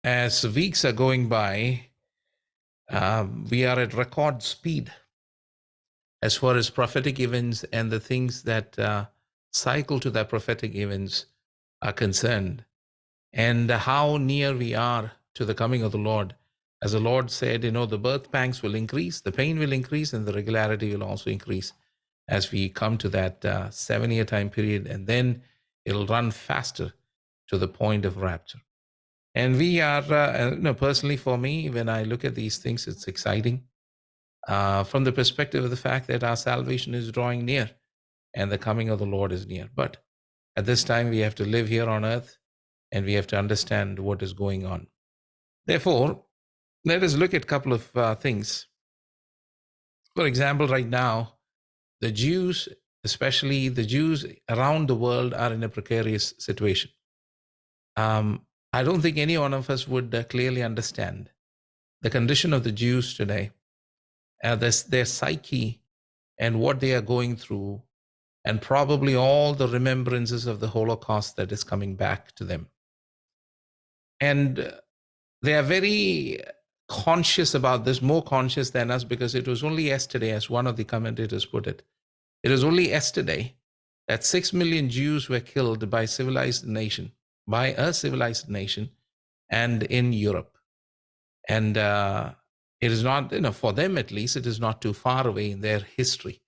As weeks are going by, we are at record speed as far as prophetic events and the things that cycle to that prophetic events are concerned, and how near we are to the coming of the Lord. As the Lord said, the birth pangs will increase, the pain will increase, and the regularity will also increase as we come to that 7-year time period, and then it'll run faster to the point of rapture. And we are, personally for me, when I look at these things, it's exciting from the perspective of the fact that our salvation is drawing near and the coming of the Lord is near. But at this time, we have to live here on earth and we have to understand what is going on. Therefore, let us look at a couple of things. For example, right now, the Jews, especially the Jews around the world, are in a precarious situation. I don't think any one of us would clearly understand the condition of the Jews today, their psyche and what they are going through, and probably all the remembrances of the Holocaust that is coming back to them. And they are very conscious about this, more conscious than us, because it was only yesterday, as one of the commentators put it, it was only yesterday that 6 million Jews were killed by a civilized nation, and in Europe. And it is not, for them at least, it is not too far away in their history.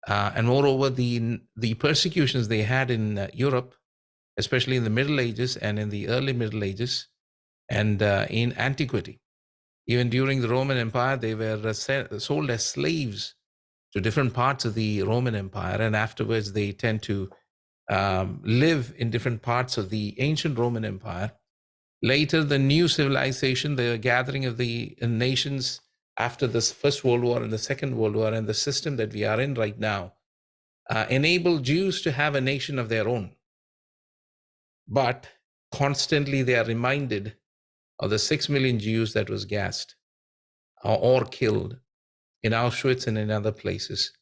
And moreover, the persecutions they had in Europe, especially in the Middle Ages and in the early Middle Ages and in antiquity, even during the Roman Empire, they were sold as slaves to different parts of the Roman Empire. And afterwards, they tend to live in different parts of the ancient Roman Empire. Later, the new civilization, the gathering of the nations after the First World War and the Second World War, and the system that we are in right now, enabled Jews to have a nation of their own. But constantly they are reminded of the 6 million Jews that was gassed or killed in Auschwitz and in other places.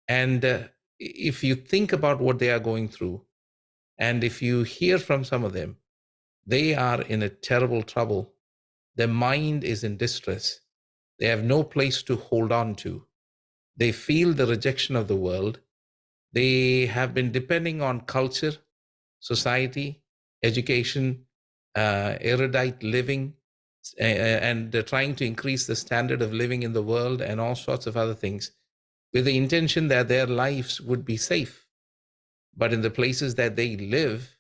And if you think about what they are going through, and if you hear from some of them, they are in a terrible trouble. Their mind is in distress. They have no place to hold on to. They feel the rejection of the world. They have been depending on culture, society, education, erudite living, and trying to increase the standard of living in the world and all sorts of other things, with the intention that their lives would be safe. But in the places that they live,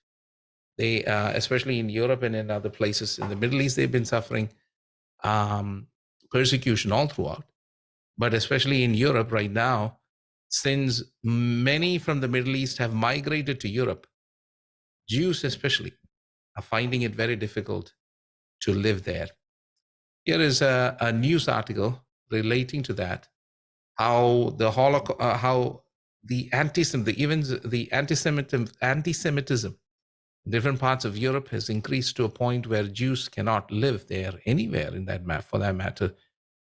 they, especially in Europe and in other places in the Middle East, they've been suffering persecution all throughout. But especially in Europe right now, since many from the Middle East have migrated to Europe, Jews especially are finding it very difficult to live there. Here is a news article relating to that, how the Holocaust, how the anti-Semitism in different parts of Europe has increased to a point where Jews cannot live there anywhere in that for that matter,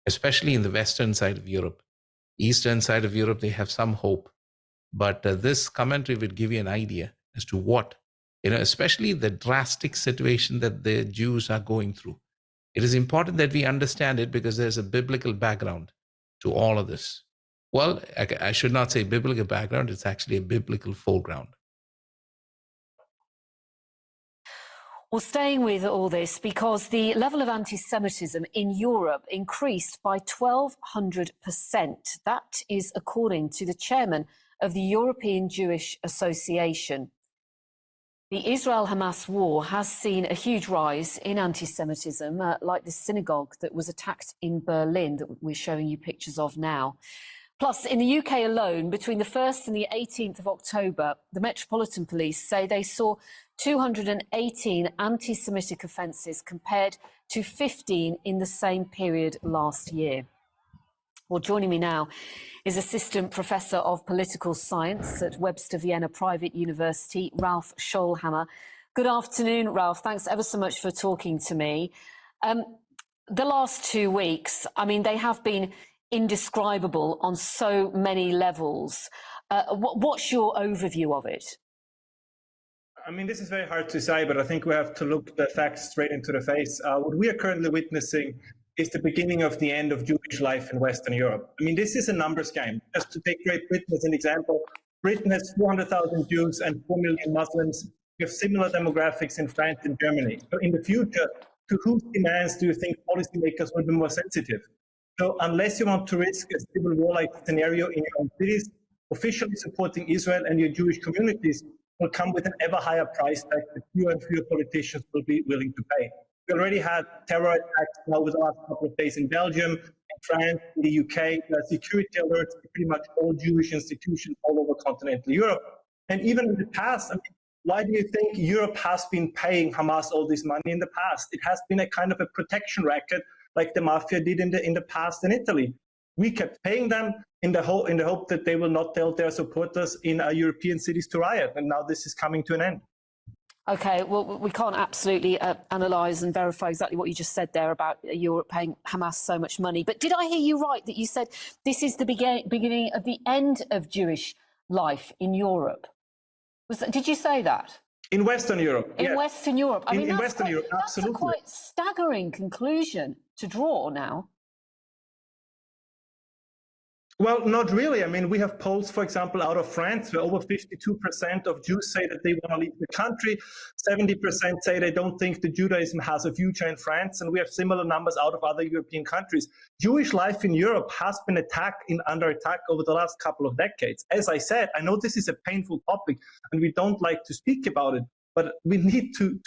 especially in the western side of Europe. Eastern side of Europe, they have some hope. But this commentary would give you an idea as to what, especially the drastic situation that the Jews are going through. It is important that we understand it because there's a biblical background to all of this. Well, I should not say biblical background, it's actually a biblical foreground. Well, staying with all this, because the level of anti-Semitism in Europe increased by 1,200%. That is according to the chairman of the European Jewish Association. The Israel-Hamas war has seen a huge rise in anti-Semitism, like the synagogue that was attacked in Berlin that we're showing you pictures of now. Plus, in the UK alone, between the 1st and the 18th of October, the Metropolitan Police say they saw 218 anti-Semitic offences compared to 15 in the same period last year. Well, joining me now is Assistant Professor of Political Science at Webster Vienna Private University, Ralph Scholhammer. Good afternoon, Ralph. Thanks ever so much for talking to me. The last 2 weeks, I mean, they have been indescribable on so many levels. What's your overview of it? I mean, this is very hard to say, but I think we have to look the facts straight into the face. What we are currently witnessing is the beginning of the end of Jewish life in Western Europe. I mean, this is a numbers game. Just to take Great Britain as an example, Britain has 400,000 Jews and 4 million Muslims. We have similar demographics in France and Germany. So in the future, to whose demands do you think policymakers will be more sensitive? So unless you want to risk a civil war-like scenario in your own cities, officially supporting Israel and your Jewish communities will come with an ever higher price tag that fewer and fewer politicians will be willing to pay. We already had terror attacks now with the last couple of days in Belgium, in France, in the UK, security alerts to pretty much all Jewish institutions all over continental Europe. And even in the past, I mean, why do you think Europe has been paying Hamas all this money in the past? It has been a kind of a protection racket like the mafia did in the past in Italy. We kept paying them in the hope that they will not tell their supporters in European cities to riot. And now this is coming to an end. OK, well, we can't absolutely analyse and verify exactly what you just said there about Europe paying Hamas so much money. But did I hear you right that you said this is the beginning of the end of Jewish life in Europe? Did you say that? In Western Europe. In Western Europe. I mean, in Western Europe, absolutely. That's a quite staggering conclusion to draw now. Well, not really. I mean, we have polls, for example, out of France, where over 52% of Jews say that they want to leave the country. 70% say they don't think that Judaism has a future in France. And we have similar numbers out of other European countries. Jewish life in Europe has been under attack over the last couple of decades. As I said, I know this is a painful topic and we don't like to speak about it, but we need to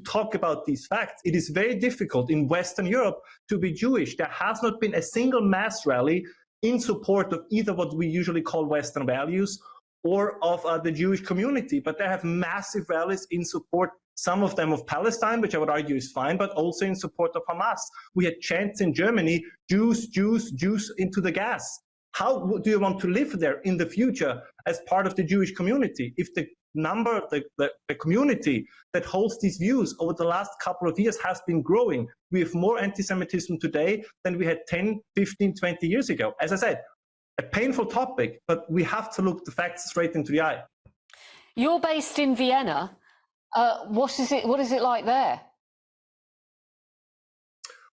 talk about these facts. It is very difficult in Western Europe to be Jewish. There has not been a single mass rally in support of either what we usually call Western values or of the Jewish community. But they have massive rallies in support, some of them of Palestine, which I would argue is fine, but also in support of Hamas. We had chants in Germany, Jews, Jews, Jews into the gas. How do you want to live there in the future as part of the Jewish community if the number, the community that holds these views over the last couple of years has been growing? We have more anti-Semitism today than we had 10, 15, 20 years ago. As I said, a painful topic, but we have to look the facts straight into the eye. You're based in Vienna. What is it like there?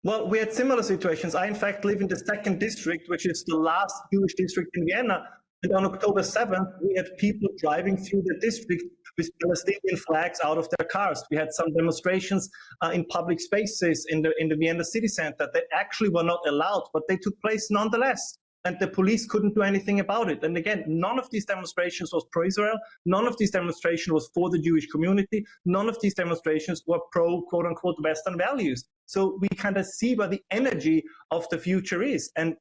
Well, we had similar situations. I, in fact, live in the 2nd district, which is the last Jewish district in Vienna. And on October 7th, we had people driving through the district with Palestinian flags out of their cars. We had some demonstrations in public spaces in the Vienna city center that actually were not allowed, but they took place nonetheless. And the police couldn't do anything about it. And again, none of these demonstrations was pro-Israel. None of these demonstrations was for the Jewish community. None of these demonstrations were pro, quote unquote, Western values. So we kind of see where the energy of the future is. And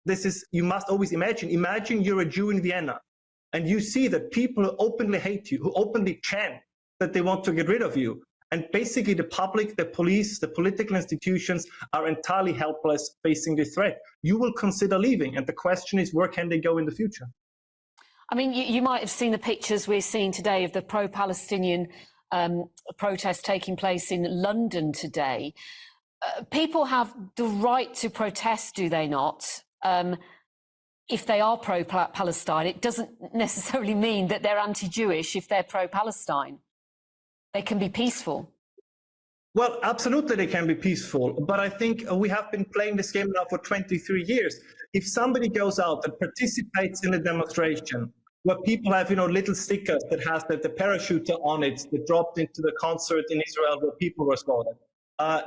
this is, you must always imagine you're a Jew in Vienna and you see that people who openly hate you, who openly chant that they want to get rid of you. And basically the public, the police, the political institutions are entirely helpless facing this threat. You will consider leaving. And the question is, where can they go in the future? I mean, you might have seen the pictures we're seeing today of the pro-Palestinian protest taking place in London today. People have the right to protest, do they not? If they are pro-Palestine, it doesn't necessarily mean that they're anti-Jewish if they're pro-Palestine. They can be peaceful. Well, absolutely they can be peaceful, but I think we have been playing this game now for 23 years. If somebody goes out and participates in a demonstration where people have, little stickers that has the parachuter on it that dropped into the concert in Israel where people were slaughtered,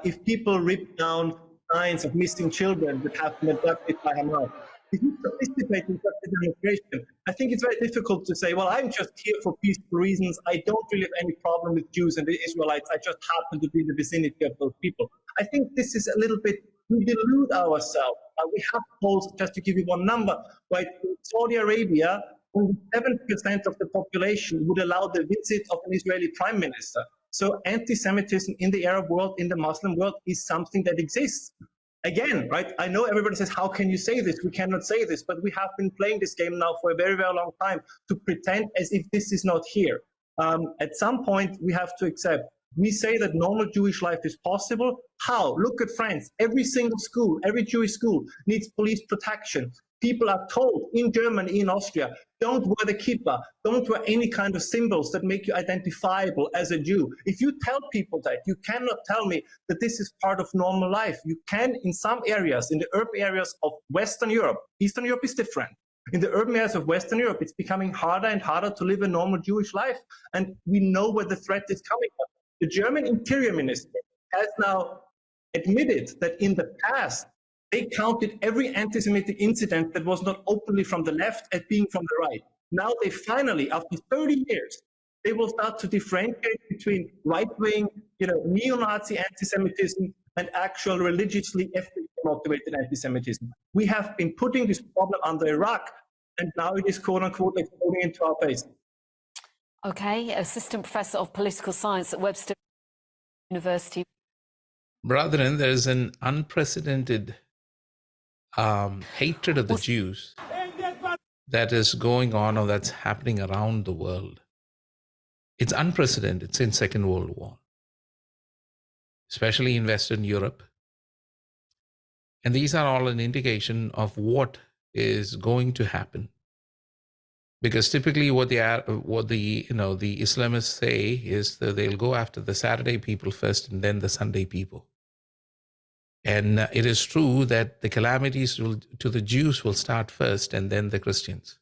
if people rip down signs of missing children that have been abducted by Hamas, if you participate in such a demonstration, I think it's very difficult to say, well, I'm just here for peaceful reasons. I don't really have any problem with Jews and the Israelites. I just happen to be in the vicinity of those people. I think this is a little bit, we delude ourselves. We have polls, just to give you one number, right? In Saudi Arabia, only 7% of the population would allow the visit of an Israeli prime minister. So anti-Semitism in the Arab world, in the Muslim world, is something that exists. Again, right, I know everybody says, how can you say this? We cannot say this, but we have been playing this game now for a very, very long time to pretend as if this is not here. At some point, we have to accept. We say that normal Jewish life is possible. How? Look at France. Every single school, every Jewish school needs police protection. People are told in Germany, in Austria, don't wear the kippah, don't wear any kind of symbols that make you identifiable as a Jew. If you tell people that, you cannot tell me that this is part of normal life. You can, in some areas, in the urban areas of Western Europe, Eastern Europe is different. In the urban areas of Western Europe, it's becoming harder and harder to live a normal Jewish life. And we know where the threat is coming from. The German Interior Minister has now admitted that in the past, they counted every anti-Semitic incident that was not openly from the left as being from the right. Now they finally, after 30 years, they will start to differentiate between right-wing, neo-Nazi anti-Semitism and actual religiously ethnically motivated anti-Semitism. We have been putting this problem under Iraq, and now it is quote-unquote exploding into our face. Okay, Assistant Professor of Political Science at Webster University. Brethren, there is an unprecedented hatred of the Jews that is going on or that's happening around the world. It's unprecedented since Second World War, especially in Western Europe. And these are all an indication of what is going to happen. Because typically what the Islamists say is that they'll go after the Saturday people first and then the Sunday people. And it is true that the calamities to the Jews will start first and then the Christians.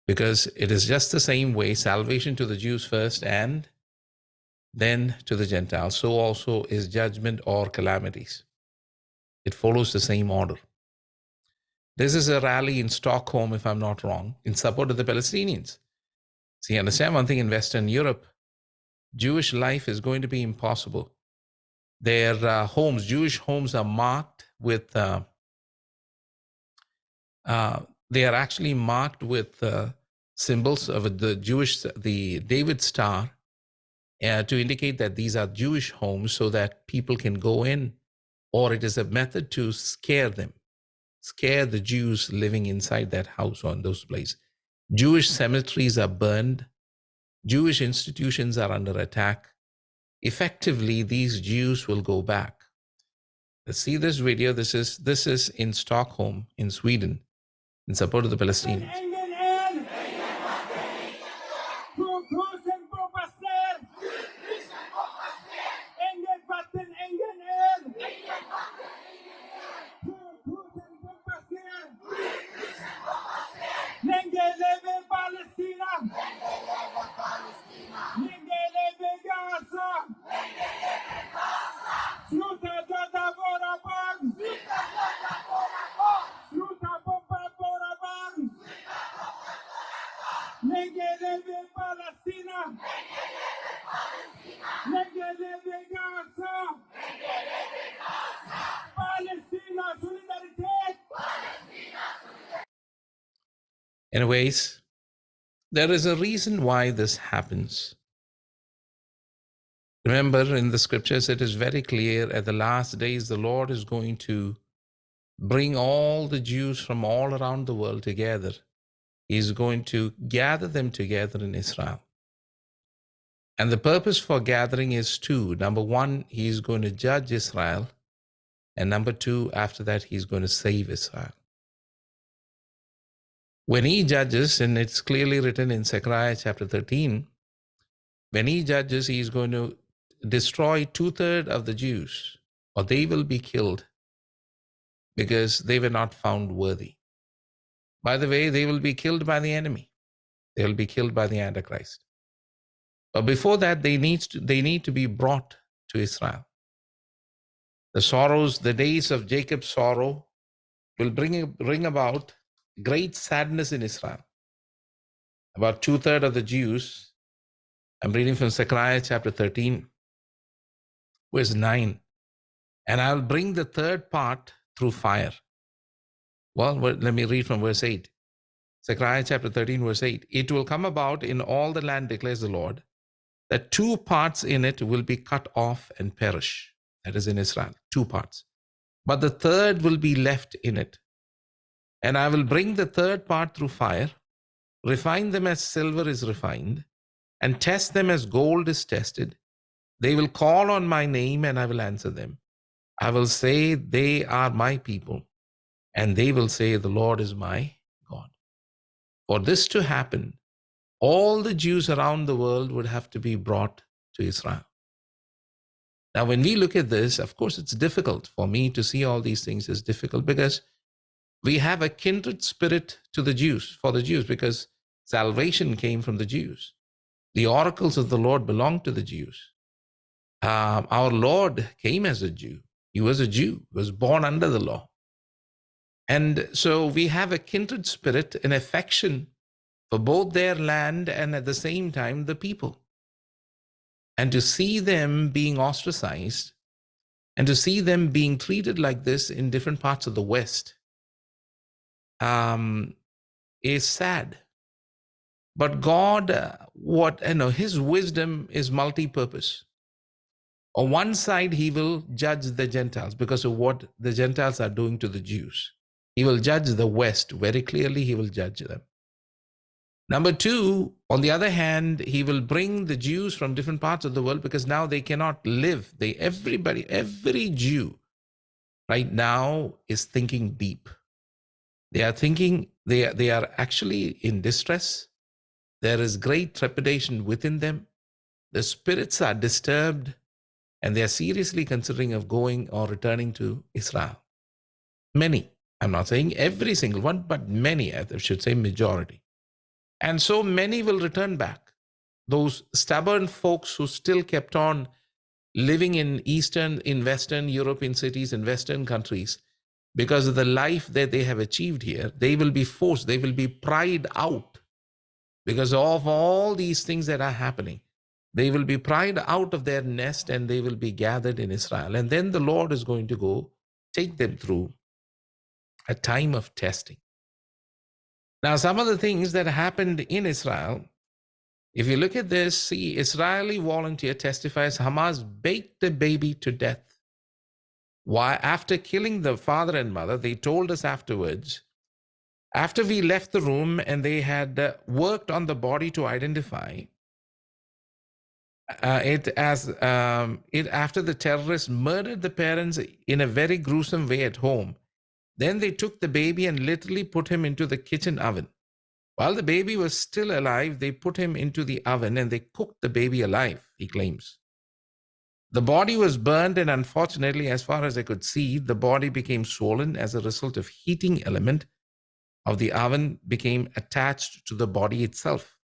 Because it is just the same way, salvation to the Jews first and then to the Gentiles. So also is judgment or calamities. It follows the same order. This is a rally in Stockholm, if I'm not wrong, in support of the Palestinians. See, understand one thing, in Western Europe, Jewish life is going to be impossible. Their homes, Jewish homes, are marked with, they are actually marked with symbols of the David Star to indicate that these are Jewish homes so that people can go in, or it is a method to scare them, scare the Jews living inside that house or in those places. Jewish cemeteries are burned. Jewish institutions are under attack. Effectively, these Jews will go back. Let's see this video. This is in Stockholm, in Sweden, in support of the Palestinians. Anyways, there is a reason why this happens. Remember, in the scriptures, it is very clear at the last days, the Lord is going to bring all the Jews from all around the world together. He's going to gather them together in Israel. And the purpose for gathering is two. Number one, he's going to judge Israel. And number two, after that, he's going to save Israel. When he judges, and it's clearly written in Zechariah chapter 13, when he judges, he is going to destroy 2/3 of the Jews, or they will be killed because they were not found worthy. By the way, they will be killed by the enemy. They will be killed by the Antichrist. But before that, they need to be brought to Israel. The sorrows, the days of Jacob's sorrow will bring about great sadness in Israel. About 2/3 of the Jews, I'm reading from Zechariah chapter 13, verse 9, and I'll bring the third part through fire. Well, let me read from verse 8. Zechariah chapter 13, verse 8. It will come about in all the land, declares the Lord, that 2 parts in it will be cut off and perish. That is in Israel, 2 parts. But the third will be left in it. And I will bring the third part through fire, refine them as silver is refined, and test them as gold is tested. They will call on my name, and I will answer them. I will say, they are my people, and they will say, the Lord is my God. For this to happen, all the Jews around the world would have to be brought to Israel. Now, when we look at this, of course, it's difficult for me to see all these things as difficult because we have a kindred spirit to the Jews, for the Jews, because salvation came from the Jews. The oracles of the Lord belong to the Jews. Our Lord came as a Jew. He was a Jew, was born under the law. And so we have a kindred spirit, an affection for both their land and at the same time the people. And to see them being ostracized and to see them being treated like this in different parts of the West is sad. But God, His wisdom is multi-purpose. On one side, he will judge the Gentiles because of what the Gentiles are doing to the Jews. He will judge the West very clearly. He will judge them. Number two, on the other hand, he will bring the Jews from different parts of the world because now they cannot live. Every Jew right now is thinking deep. They are thinking, they are actually in distress. There is great trepidation within them. The spirits are disturbed and they are seriously considering of going or returning to Israel. Many, I'm not saying every single one, but many, I should say majority. And so many will return back. Those stubborn folks who still kept on living in Western European cities and Western countries, because of the life that they have achieved here, they will be forced, they will be pried out because of all these things that are happening. They will be pried out of their nest and they will be gathered in Israel. And then the Lord is going to go take them through a time of testing. Now, some of the things that happened in Israel, if you look at this, see, Israeli volunteer testifies Hamas baked the baby to death. Why? After killing the father and mother, they told us afterwards, after we left the room and they had worked on the body to identify it after the terrorists murdered the parents in a very gruesome way at home. Then they took the baby and literally put him into the kitchen oven. While the baby was still alive, they put him into the oven and they cooked the baby alive, he claims. The body was burned, and unfortunately, as far as I could see, the body became swollen as a result of heating element of the oven became attached to the body itself.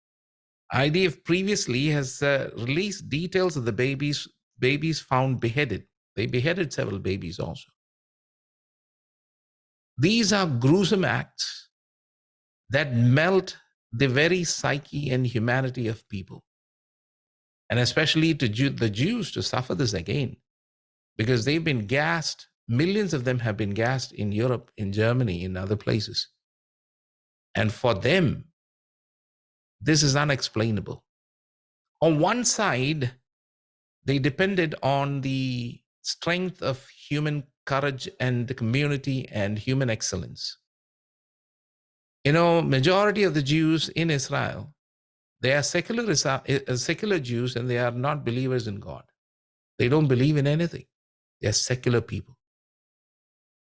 IDF previously has released details of the babies found beheaded. They beheaded several babies also. These are gruesome acts that melt the very psyche and humanity of people. And especially to the Jews to suffer this again, because they've been gassed. Millions of them have been gassed in Europe, in Germany, in other places. And for them, this is unexplainable. On one side, they depended on the strength of human courage and the community and human excellence. Majority of the Jews in Israel, they are secular Jews, and they are not believers in God. They don't believe in anything. They're secular people.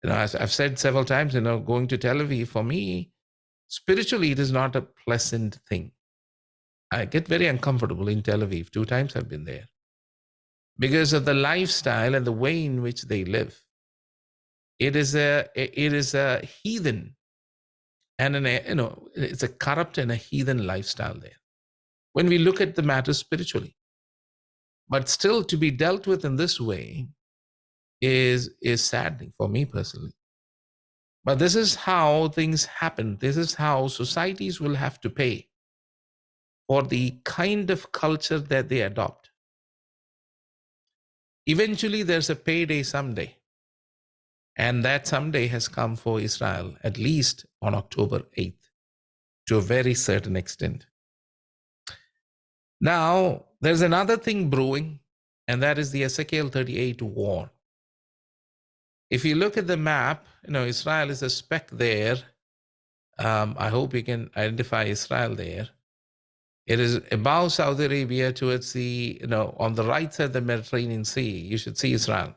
As I've said several times, going to Tel Aviv, for me, spiritually, it is not a pleasant thing. I get very uncomfortable in Tel Aviv. 2 times I've been there because of the lifestyle and the way in which they live. It is a heathen and it's a corrupt and a heathen lifestyle there when we look at the matter spiritually. But still, to be dealt with in this way is saddening for me personally. But this is how things happen. This is how societies will have to pay for the kind of culture that they adopt. Eventually, there's a payday someday. And that someday has come for Israel, at least on October 8th, to a very certain extent. Now, there's another thing brewing, and that is the Ezekiel 38 war. If you look at the map, Israel is a speck there. I hope you can identify Israel there. It is above Saudi Arabia towards the, on the right side of the Mediterranean Sea. You should see Israel.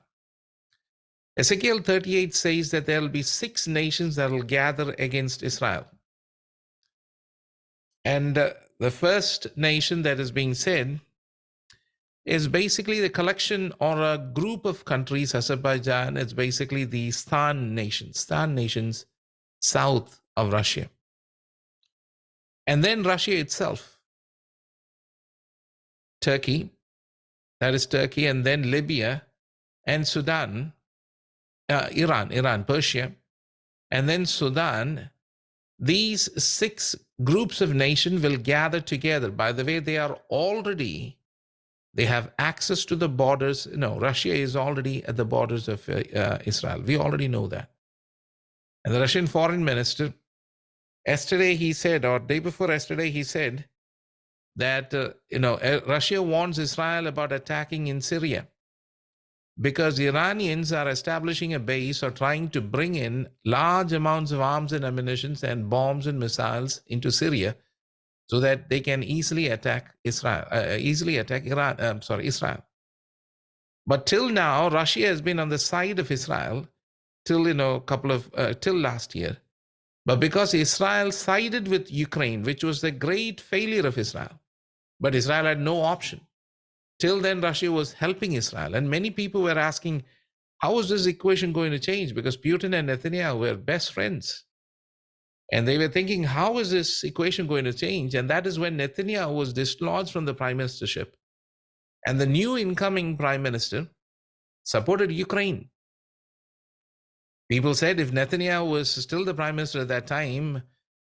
Ezekiel 38 says that there will be 6 nations that will gather against Israel. And the first nation that is being said is basically the collection or a group of countries. Azerbaijan, it's basically the Stan nations south of Russia. And then Russia itself, Turkey, that is Turkey, and then Libya and Sudan, Iran, Persia, and then Sudan. These 6 groups of nations will gather together. By the way, they have access to the borders. No, Russia is already at the borders of Israel. We already know that. And the Russian foreign minister, yesterday he said, or day before yesterday, he said that, Russia warns Israel about attacking in Syria because the Iranians are establishing a base or trying to bring in large amounts of arms and ammunition and bombs and missiles into Syria so that they can easily attack Israel. But till now, Russia has been on the side of Israel till till last year. But because Israel sided with Ukraine, which was the great failure of Israel, but Israel had no option. Till then, Russia was helping Israel. And many people were asking, how is this equation going to change? Because Putin and Netanyahu were best friends. And they were thinking, how is this equation going to change? And that is when Netanyahu was dislodged from the prime ministership. And the new incoming prime minister supported Ukraine. People said if Netanyahu was still the prime minister at that time,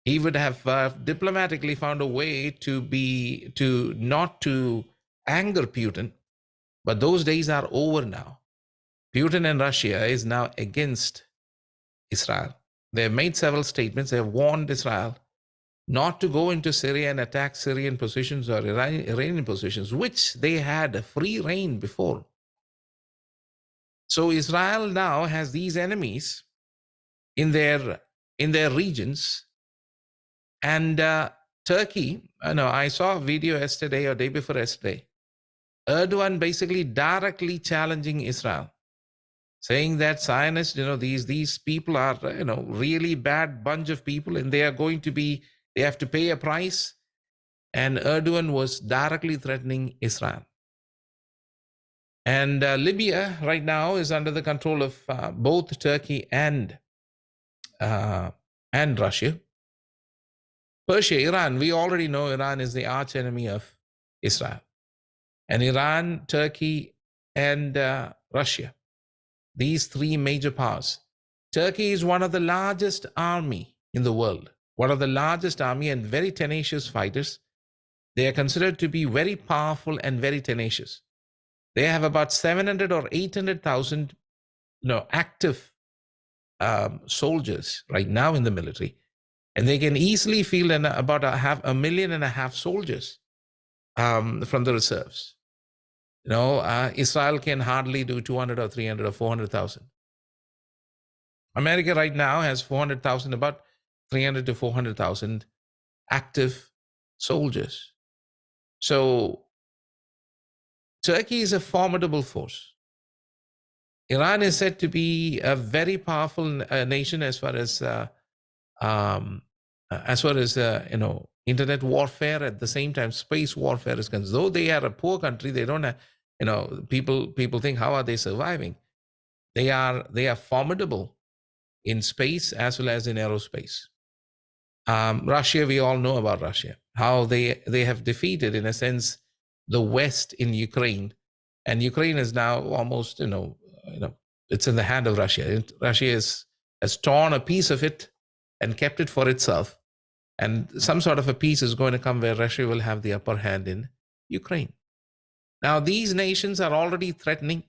he would have diplomatically found a way to not to anger Putin. But those days are over now. Putin and Russia is now against Israel. They have made several statements. They have warned Israel not to go into Syria and attack Syrian positions or Iranian positions, which they had free reign before. So Israel now has these enemies in their regions. And Turkey, I saw a video yesterday or day before yesterday, Erdogan basically directly challenging Israel, saying that Zionists, these people are, really bad bunch of people, and they have to pay a price. And Erdogan was directly threatening Israel. And Libya right now is under the control of both Turkey and Russia. Persia, Iran, we already know Iran is the arch enemy of Israel. And Iran, Turkey, and Russia, these 3 major powers. Turkey is one of the largest army in the world, one of the largest army and very tenacious fighters. They are considered to be very powerful and very tenacious. They have about 700 or 800,000, active soldiers right now in the military, and they can easily field about 1.5 million soldiers from the reserves. Israel can hardly do 200 or 300 or 400,000. America right now has 400,000, about 300 to 400,000 active soldiers. So Turkey is a formidable force. Iran is said to be a very powerful nation as far as internet warfare. At the same time, space warfare is concerned. Though they are a poor country, they don't have, people think, how are they surviving? They are formidable in space as well as in aerospace. Russia, we all know about Russia, how they have defeated, in a sense, the West in Ukraine. And Ukraine is now almost, it's in the hand of Russia. Russia has torn a piece of it and kept it for itself. And some sort of a peace is going to come where Russia will have the upper hand in Ukraine. Now, these nations are already threatening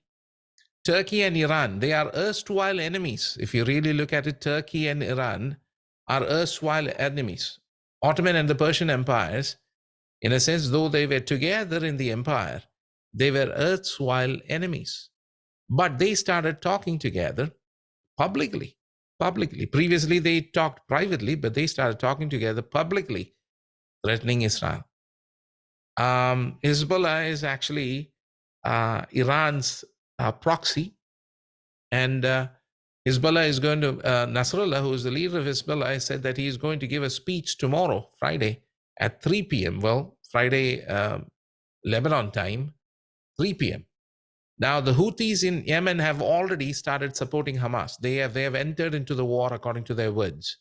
Turkey and Iran. They are erstwhile enemies. If you really look at it, Turkey and Iran are erstwhile enemies. Ottoman and the Persian empires, in a sense, though they were together in the empire, they were erstwhile enemies. But they started talking together publicly. Previously, they talked privately, but they started talking together publicly, threatening Israel. Hezbollah is actually Iran's proxy. And Hezbollah is going to, Nasrallah, who is the leader of Hezbollah, said that he is going to give a speech tomorrow, Friday, at 3 p.m. Well, Friday, Lebanon time, 3 p.m. Now, the Houthis in Yemen have already started supporting Hamas. They have entered into the war according to their words,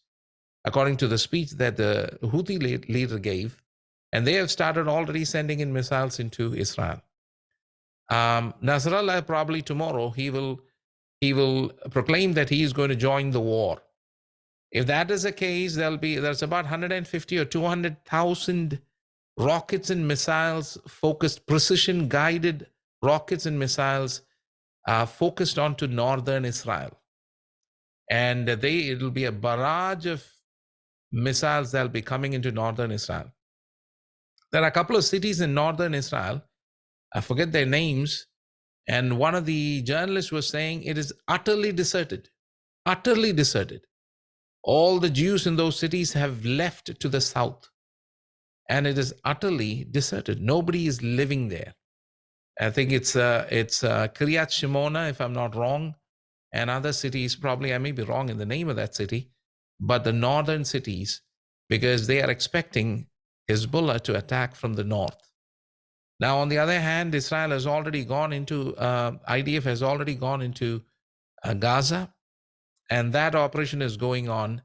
according to the speech that the Houthi leader gave, and they have started already sending in missiles into Israel. Nasrallah, probably tomorrow, he will proclaim that he is going to join the war. If that is the case, there's about 150 or 200,000 rockets and missiles focused, precision guided rockets and missiles focused onto northern Israel. And it'll be a barrage of missiles that'll be coming into northern Israel. There are a couple of cities in northern Israel, I forget their names, and one of the journalists was saying it is utterly deserted, utterly deserted. All the Jews in those cities have left to the south, and it is utterly deserted. Nobody is living there. I think it's Kiryat Shimona, if I'm not wrong, and other cities, probably I may be wrong in the name of that city, but the northern cities, because they are expecting Hezbollah to attack from the north. Now, on the other hand, Israel has already gone into, IDF has already gone into Gaza, and that operation is going on.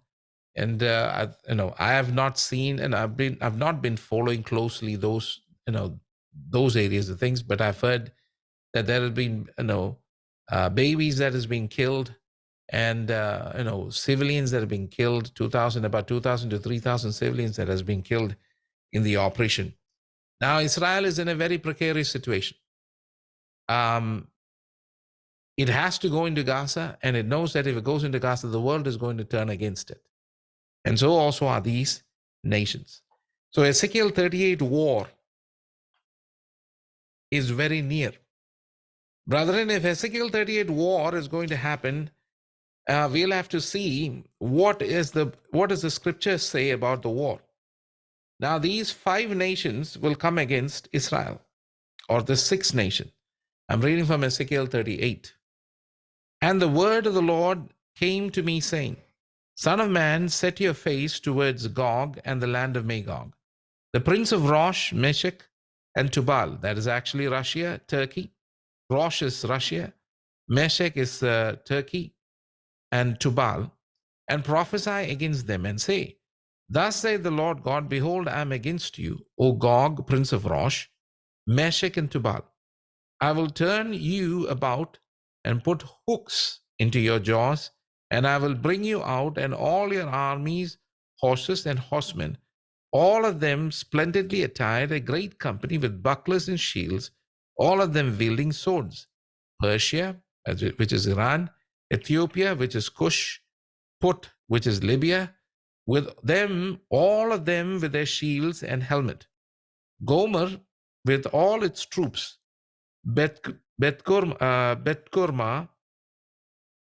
And I have not seen, and I've not been following closely those areas of things, but I've heard that there have been babies that has been killed, and civilians that have been killed. About 2,000 to 3,000 civilians that has been killed in the operation. Now, Israel is in a very precarious situation. It has to go into Gaza, and it knows that if it goes into Gaza, the world is going to turn against it. And so also are these nations. So Ezekiel 38 war is very near. Brethren, if Ezekiel 38 war is going to happen, we'll have to see what does the scripture say about the war. Now, these 5 nations will come against Israel, or the 6th nation. I'm reading from Ezekiel 38. And the word of the Lord came to me, saying, Son of man, set your face towards Gog and the land of Magog, the prince of Rosh, Meshech, and Tubal. That is actually Russia, Turkey. Rosh is Russia, Meshech is Turkey, and Tubal, and prophesy against them, and say, Thus saith the Lord God, Behold, I am against you, O Gog, prince of Rosh, Meshech, and Tubal. I will turn you about and put hooks into your jaws, and I will bring you out, and all your armies, horses and horsemen, all of them splendidly attired, a great company with bucklers and shields, all of them wielding swords. Persia, which is Iran, Ethiopia, which is Cush, Put, which is Libya, with them, all of them with their shields and helmet. Gomer, with all its troops. Bet-Kurma,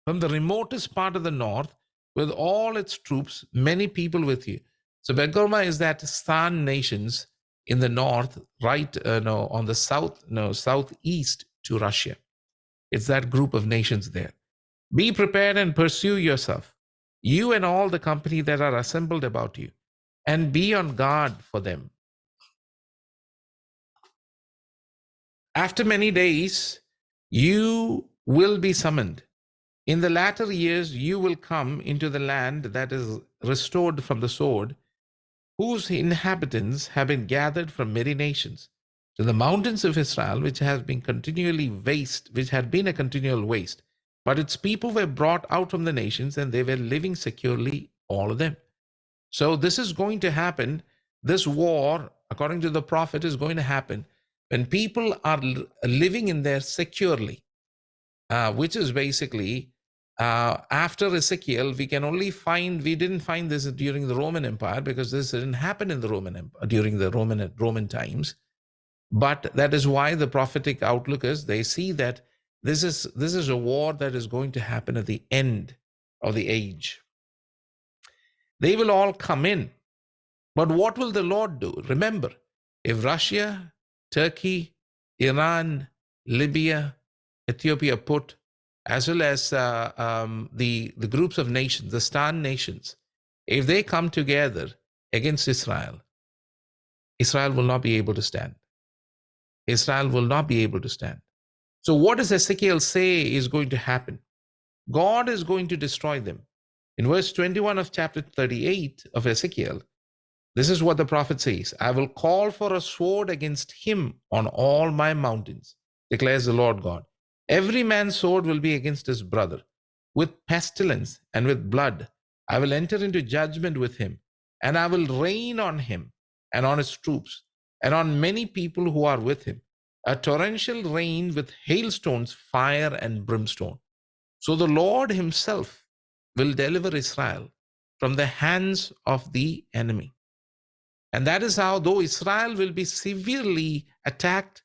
from the remotest part of the north, with all its troops, many people with you. So Bet-Kurma is that Stan nations in the north, right, on the southeast to Russia. It's that group of nations there. Be prepared and pursue yourself, you and all the company that are assembled about you, and be on guard for them. After many days, you will be summoned. In the latter years, you will come into the land that is restored from the sword, whose inhabitants have been gathered from many nations, to the mountains of Israel, which has been continually waste, which had been a continual waste. But its people were brought out from the nations, and they were living securely, all of them. So this is going to happen. This war, according to the prophet, is going to happen when people are living in there securely, which is basically after Ezekiel. We didn't find this during the Roman Empire, because this didn't happen in the Roman Empire during the Roman times. But that is why the prophetic outlook is, they see that this is a war that is going to happen at the end of the age. They will all come in. But what will the Lord do? Remember, if Russia, Turkey, Iran, Libya, Ethiopia, Put, as well as the groups of nations, the star nations, if they come together against Israel, Israel will not be able to stand. Israel will not be able to stand. So what does Ezekiel say is going to happen? God is going to destroy them. In verse 21 of chapter 38 of Ezekiel, this is what the prophet says: I will call for a sword against him on all my mountains, declares the Lord God. Every man's sword will be against his brother. With pestilence and with blood, I will enter into judgment with him, and I will rain on him and on his troops and on many people who are with him, a torrential rain with hailstones, fire, and brimstone. So the Lord himself will deliver Israel from the hands of the enemy. And that is how, though Israel will be severely attacked,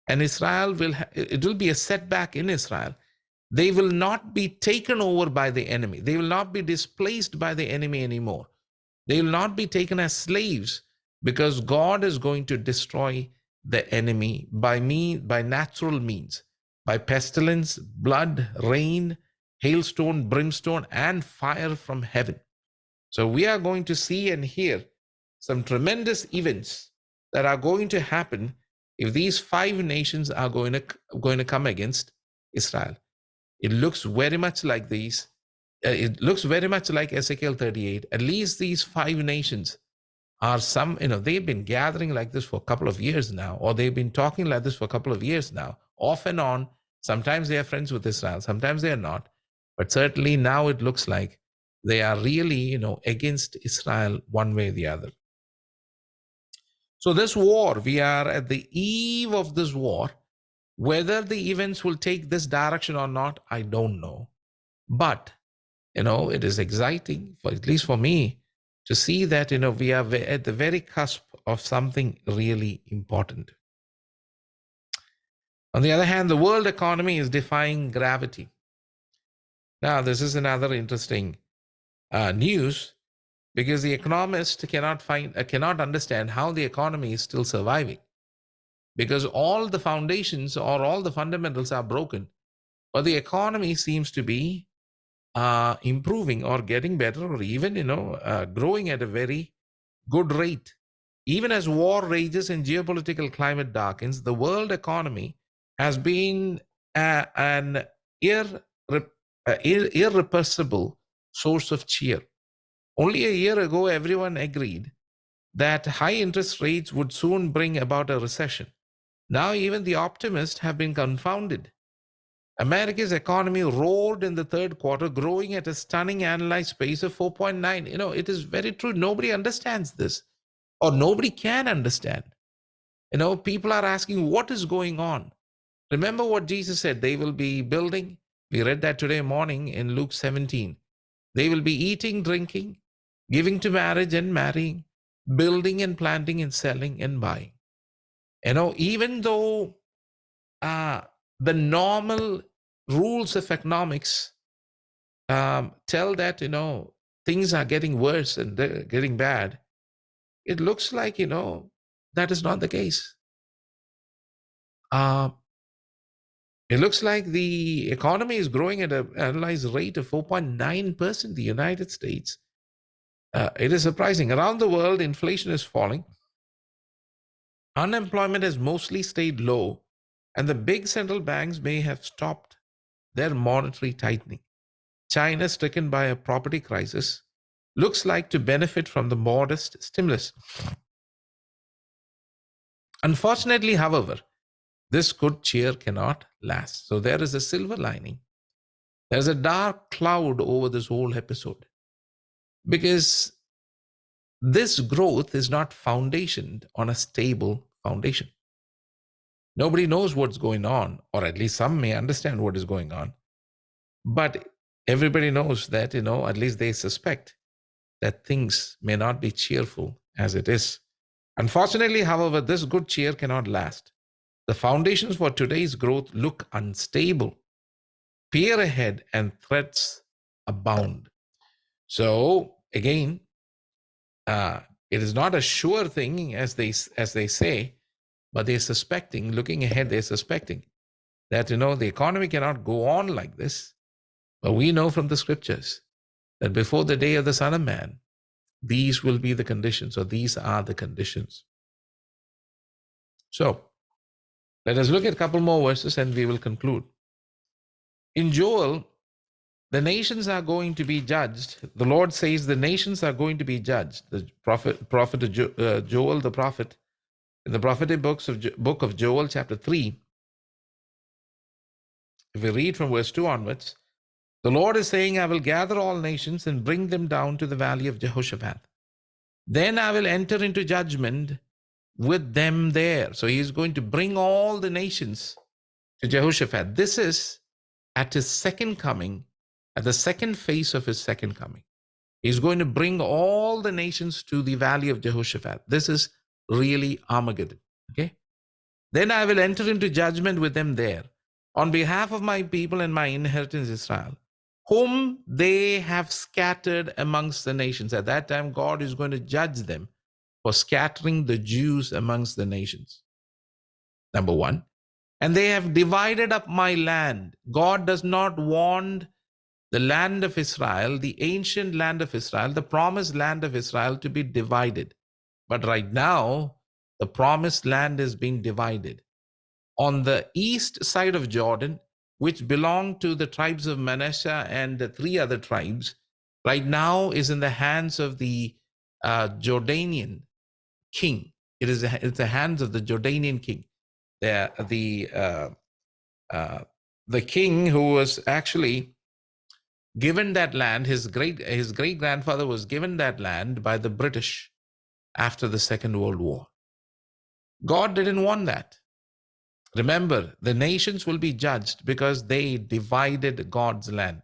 and it will be a setback in Israel, they will not be taken over by the enemy. They will not be displaced by the enemy anymore. They will not be taken as slaves, because God is going to destroy the enemy by natural means, by pestilence, blood, rain, hailstone, brimstone, and fire from heaven. So we are going to see and hear some tremendous events that are going to happen if these 5 nations are going to come against Israel. It looks very much like these. It looks very much like Ezekiel 38. At least these 5 nations are they've been gathering like this for a couple of years now, or they've been talking like this for a couple of years now, off and on. Sometimes they are friends with Israel, sometimes they are not. But certainly now it looks like they are really, against Israel one way or the other. So this war, we are at the eve of this war. Whether the events will take this direction or not, I don't know. But, it is exciting, at least for me, to see that, we are at the very cusp of something really important. On the other hand, the world economy is defying gravity. Now, this is another interesting news, because the economist cannot understand how the economy is still surviving, because all the foundations or all the fundamentals are broken, but the economy seems to be improving or getting better, or even growing at a very good rate. Even as war rages and geopolitical climate darkens, the world economy has been an irrepressible source of cheer. Only a year ago, everyone agreed that high interest rates would soon bring about a recession. Now even the optimists have been confounded. America's economy roared in the third quarter, growing at a stunning annualized pace of 4.9. It is very true. Nobody understands this, or nobody can understand. People are asking, what is going on? Remember what Jesus said, they will be building. We read that today morning in Luke 17. They will be eating, drinking, giving to marriage and marrying, building and planting and selling and buying. Even though the normal rules of economics tell that, things are getting worse and they're getting bad, it looks like, that is not the case. It looks like the economy is growing at an annualized rate of 4.9% in the United States. It is surprising. Around the world, inflation is falling. Unemployment has mostly stayed low, and the big central banks may have stopped their monetary tightening. China, stricken by a property crisis, looks like to benefit from the modest stimulus. Unfortunately, however, this good cheer cannot last. So there is a silver lining. There's a dark cloud over this whole episode, because this growth is not foundationed on a stable foundation. Nobody knows what's going on, or at least some may understand what is going on. But everybody knows that, at least they suspect that things may not be cheerful as it is. Unfortunately, however, this good cheer cannot last. The foundations for today's growth look unstable. Peer ahead and threats abound. So again, it is not a sure thing as they say, but they're suspecting. Looking ahead, they're suspecting that, the economy cannot go on like this. But we know from the scriptures that before the day of the Son of Man, these will be the conditions, or these are the conditions. So let us look at a couple more verses and we will conclude. In Joel, the nations are going to be judged. The Lord says the nations are going to be judged. The prophet Joel, the prophet, in the prophetic book of Joel, chapter 3, if we read from verse 2 onwards, the Lord is saying, I will gather all nations and bring them down to the valley of Jehoshaphat. Then I will enter into judgment with them there. So he is going to bring all the nations to Jehoshaphat. This is at his second coming, at the second phase of his second coming. He's going to bring all the nations to the valley of Jehoshaphat. This is really Armageddon. Okay. Then I will enter into judgment with them there on behalf of my people and my inheritance Israel, whom they have scattered amongst the nations. At that time, God is going to judge them for scattering the Jews amongst the nations. Number one. And they have divided up my land. God does not want the land of Israel, the ancient land of Israel, the promised land of Israel to be divided. But right now, the promised land is being divided. On the east side of Jordan, which belonged to the tribes of Manasseh and the three other tribes, right now is in the hands of the Jordanian king. It's the hands of the Jordanian king. The king who was actually given that land, his great grandfather was given that land by the British after the Second World War. God didn't want that. Remember, the nations will be judged because they divided God's land.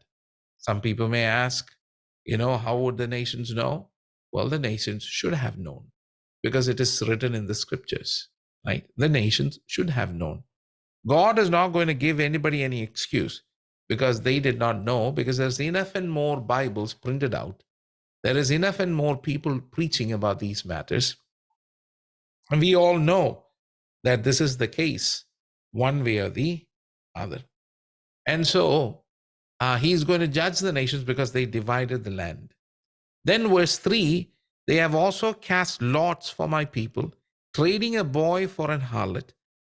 Some people may ask, how would the nations know? Well, the nations should have known because it is written in the scriptures, right? The nations should have known. God is not going to give anybody any excuse because they did not know, because there's enough and more Bibles printed out. There is enough and more people preaching about these matters. And we all know that this is the case, one way or the other. And so he's going to judge the nations because they divided the land. Then verse 3, they have also cast lots for my people, trading a boy for an harlot,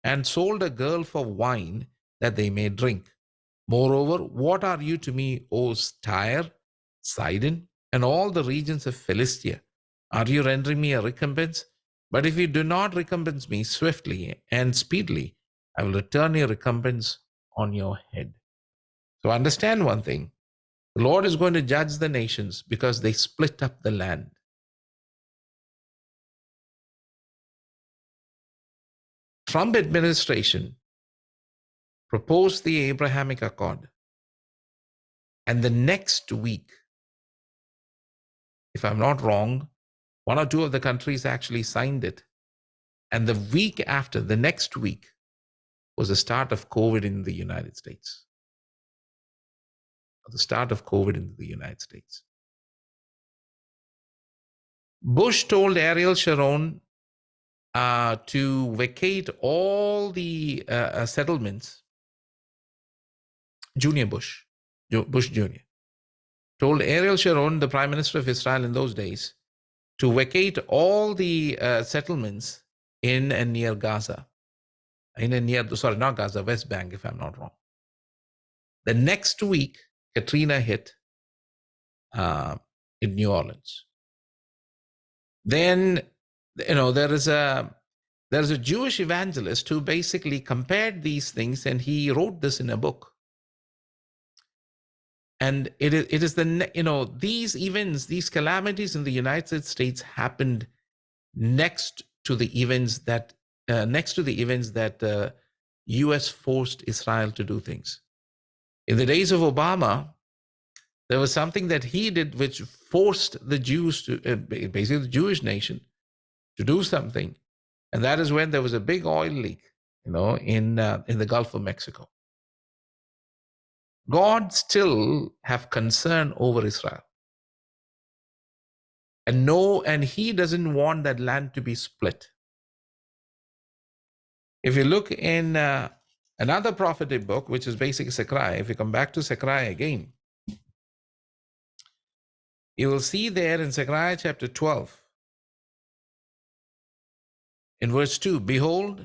and sold a girl for wine that they may drink. Moreover, what are you to me, O Tyre, Sidon, and all the regions of Philistia? Are you rendering me a recompense? But if you do not recompense me swiftly and speedily, I will return your recompense on your head. So understand one thing. The Lord is going to judge the nations because they split up the land. Trump administration proposed the Abrahamic Accord. And the next week, if I'm not wrong, one or two of the countries actually signed it. And the week after, the next week, was the start of COVID in the United States. The start of COVID in the United States. Bush told Ariel Sharon to vacate all the settlements. Bush Jr. told Ariel Sharon, the Prime Minister of Israel in those days, to vacate all the settlements in and near Gaza. Not Gaza, West Bank, if I'm not wrong. The next week, Katrina hit in New Orleans. Then, there is a Jewish evangelist who basically compared these things, and he wrote this in a book. And it is these events, these calamities in the United States happened next to the events that U.S. forced Israel to do things. In the days of Obama, there was something that he did which forced the Jews to, basically the Jewish nation, to do something, and that is when there was a big oil leak, in the Gulf of Mexico. God still have concern over Israel. And he doesn't want that land to be split. If you look in Another prophetic book, which is basically Zechariah, if you come back to Zechariah again, you will see there in Zechariah chapter 12, in verse 2, behold,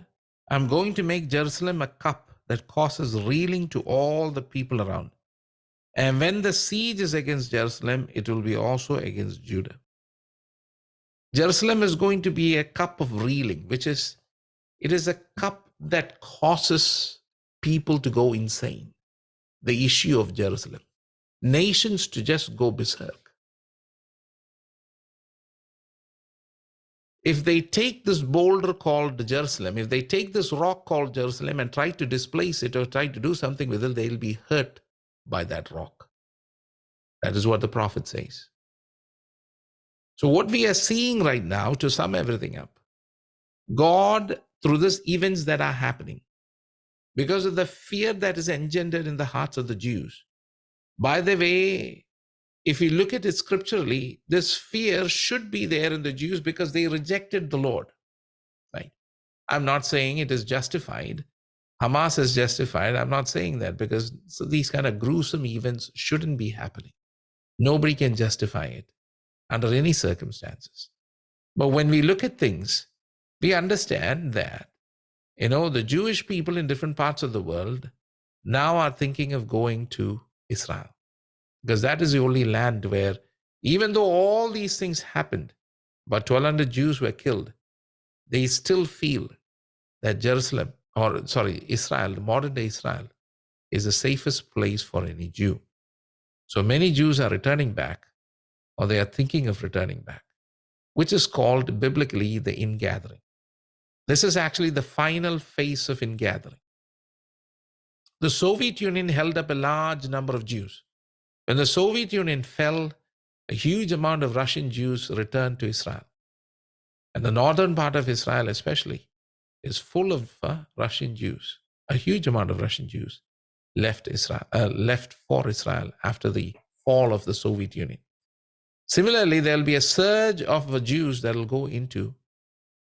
I'm going to make Jerusalem a cup that causes reeling to all the people around. And when the siege is against Jerusalem, it will be also against Judah. Jerusalem is going to be a cup of reeling, which is, it is a cup that causes people to go insane. The issue of Jerusalem. Nations to just go berserk. If they take this boulder called Jerusalem, if they take this rock called Jerusalem and try to displace it or try to do something with it, they'll be hurt by that rock. That is what the prophet says. So what we are seeing right now, to sum everything up, God, through these events that are happening, because of the fear that is engendered in the hearts of the Jews. By the way, if you look at it scripturally, this fear should be there in the Jews because they rejected the Lord. Right? I'm not saying it is justified. Hamas is justified. I'm not saying that because these kind of gruesome events shouldn't be happening. Nobody can justify it under any circumstances. But when we look at things, we understand that, the Jewish people in different parts of the world now are thinking of going to Israel. Because that is the only land where, even though all these things happened, but 1,200 Jews were killed, they still feel that Israel, the modern day Israel, is the safest place for any Jew. So many Jews are returning back, or they are thinking of returning back, which is called biblically the ingathering. This is actually the final phase of ingathering. The Soviet Union held up a large number of Jews. When the Soviet Union fell, a huge amount of Russian Jews returned to Israel. And the northern part of Israel especially is full of Russian Jews. A huge amount of Russian Jews left for Israel after the fall of the Soviet Union. Similarly, there will be a surge of Jews that will go into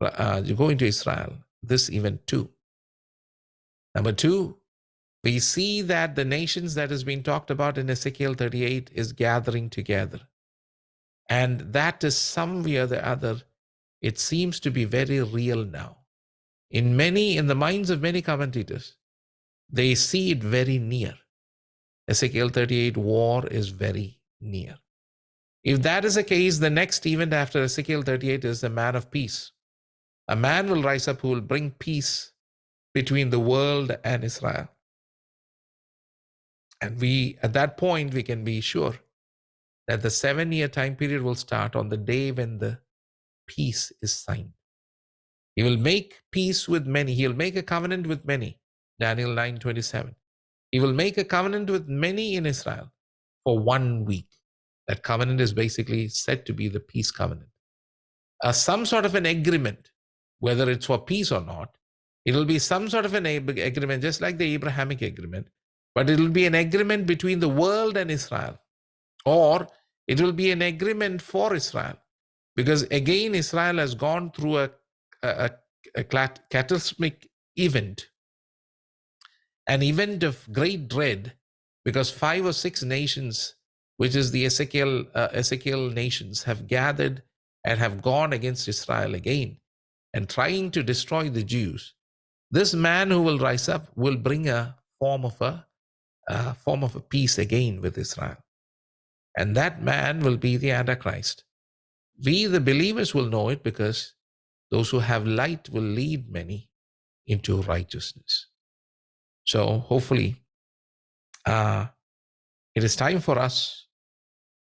Israel, this event too. Number two, we see that the nations that has been talked about in Ezekiel 38 is gathering together. And that is some way or the other, it seems to be very real now. In the minds of many commentators, they see it very near. Ezekiel 38 war is very near. If that is the case, the next event after Ezekiel 38 is the man of peace. A man will rise up who will bring peace between the world and Israel. And at that point, we can be sure that the 7-year time period will start on the day when the peace is signed. He will make peace with many. He'll make a covenant with many. Daniel 9:27. He will make a covenant with many in Israel for 1 week. That covenant is basically said to be the peace covenant. Some sort of an agreement, whether it's for peace or not, it will be some sort of an agreement, just like the Abrahamic agreement, but it will be an agreement between the world and Israel. Or it will be an agreement for Israel. Because again, Israel has gone through a cataclysmic event, an event of great dread, because 5 or 6 nations, which is the Ezekiel nations, have gathered and have gone against Israel again and trying to destroy the Jews. This man who will rise up will bring a form of a peace again with Israel. And that man will be the Antichrist. We, the believers, will know it because those who have light will lead many into righteousness. So hopefully, it is time for us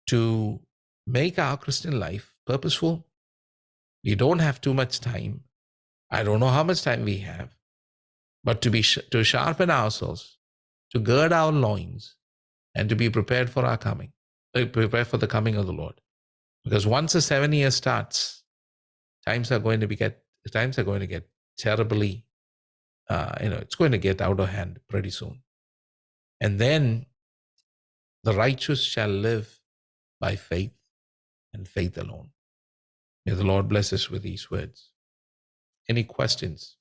to make our Christian life purposeful. We don't have too much time. I don't know how much time we have, but to sharpen ourselves, to gird our loins, and to be prepared for our coming, prepare for the coming of the Lord. Because once the 7 years starts, times are going to get terribly, it's going to get out of hand pretty soon. And then the righteous shall live by faith and faith alone. May the Lord bless us with these words. Any questions?